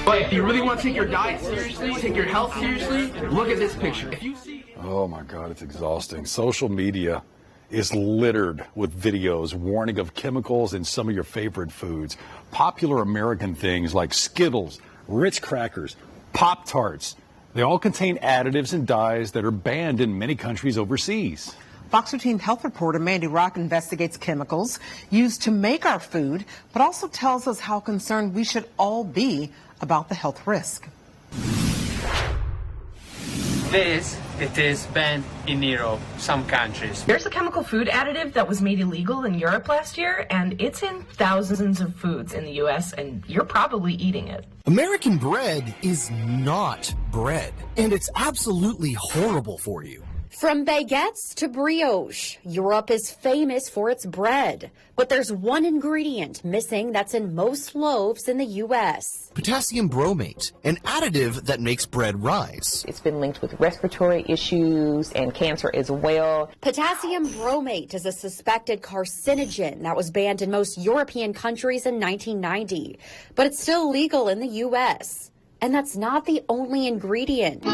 But if you really want to take your diet seriously, take your health seriously, look at this picture. If you see... Oh my God, it's exhausting. Social media is littered with videos warning of chemicals in some of your favorite foods. Popular American things like Skittles, Ritz crackers, Pop-Tarts, they all contain additives and dyes that are banned in many countries overseas. FOX13 health reporter Mandy Rock investigates chemicals used to make our food, but also tells us how concerned we should all be about the health risk. It is banned in Europe, some countries. There's a chemical food additive that was made illegal in Europe last year, and it's in thousands of foods in the U.S., and you're probably eating it. American bread is not bread, and it's absolutely horrible for you. From baguettes to brioche, Europe is famous for its bread. But there's one ingredient missing that's in most loaves in the U.S. Potassium bromate, an additive that makes bread rise. It's been linked with respiratory issues and cancer as well. Potassium bromate is a suspected carcinogen that was banned in most European countries in 1990. But it's still legal in the U.S. And that's not the only ingredient.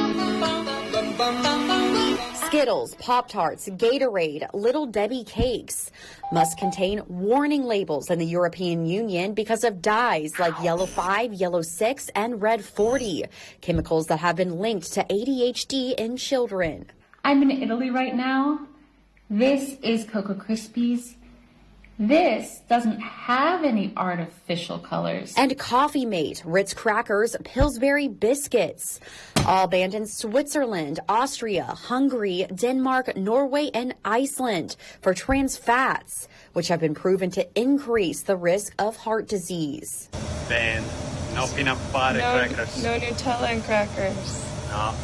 Skittles, Pop-Tarts, Gatorade, Little Debbie cakes must contain warning labels in the European Union because of dyes like yellow 5, yellow 6, and red 40, chemicals that have been linked to ADHD in children. I'm in Italy right now. This is Cocoa Krispies. This doesn't have any artificial colors. And Coffee Mate, Ritz crackers, Pillsbury biscuits, all banned in Switzerland, Austria, Hungary, Denmark, Norway, and Iceland for trans fats, which have been proven to increase the risk of heart disease. Banned. No peanut butter crackers. No Nutella and crackers. No.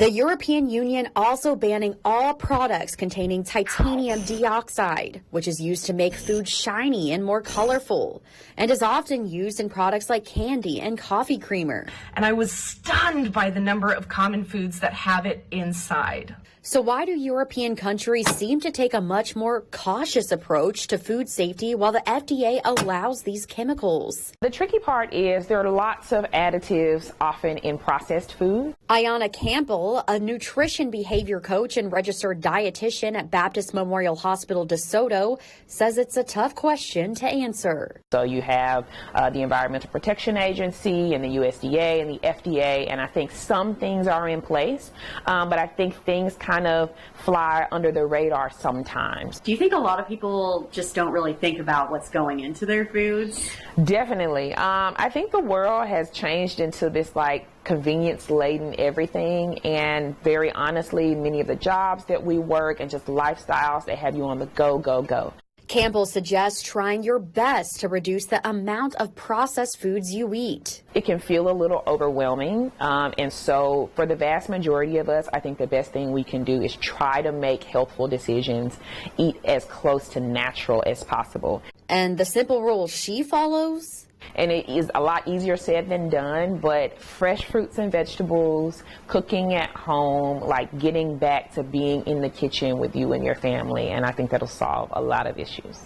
The European Union also banning all products containing titanium dioxide, which is used to make food shiny and more colorful, and is often used in products like candy and coffee creamer. And I was stunned by the number of common foods that have it inside. So why do European countries seem to take a much more cautious approach to food safety while the FDA allows these chemicals? The tricky part is there are lots of additives often in processed food. Ayanna Campbell, a nutrition behavior coach and registered dietitian at Baptist Memorial Hospital DeSoto, says it's a tough question to answer. So you have the Environmental Protection Agency and the USDA and the FDA, and I think some things are in place, but I think things kind of fly under the radar sometimes. Do you think a lot of people just don't really think about what's going into their foods? Definitely. I think the world has changed into this like convenience-laden everything, and very honestly, many of the jobs that we work and just lifestyles that have you on the go, go, go. Campbell suggests trying your best to reduce the amount of processed foods you eat. It can feel a little overwhelming, and so for the vast majority of us, I think the best thing we can do is try to make healthful decisions, eat as close to natural as possible. And the simple rule she follows? And it is a lot easier said than done, but fresh fruits and vegetables, cooking at home, like getting back to being in the kitchen with you and your family, and I think that'll solve a lot of issues.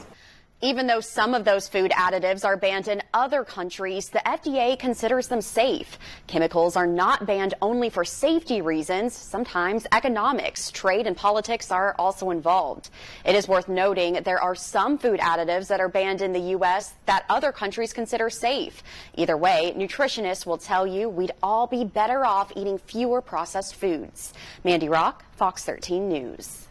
Even though some of those food additives are banned in other countries, the FDA considers them safe. Chemicals are not banned only for safety reasons. Sometimes economics, trade, and politics are also involved. It is worth noting there are some food additives that are banned in the U.S. that other countries consider safe. Either way, nutritionists will tell you we'd all be better off eating fewer processed foods. Mandy Rock, Fox 13 News.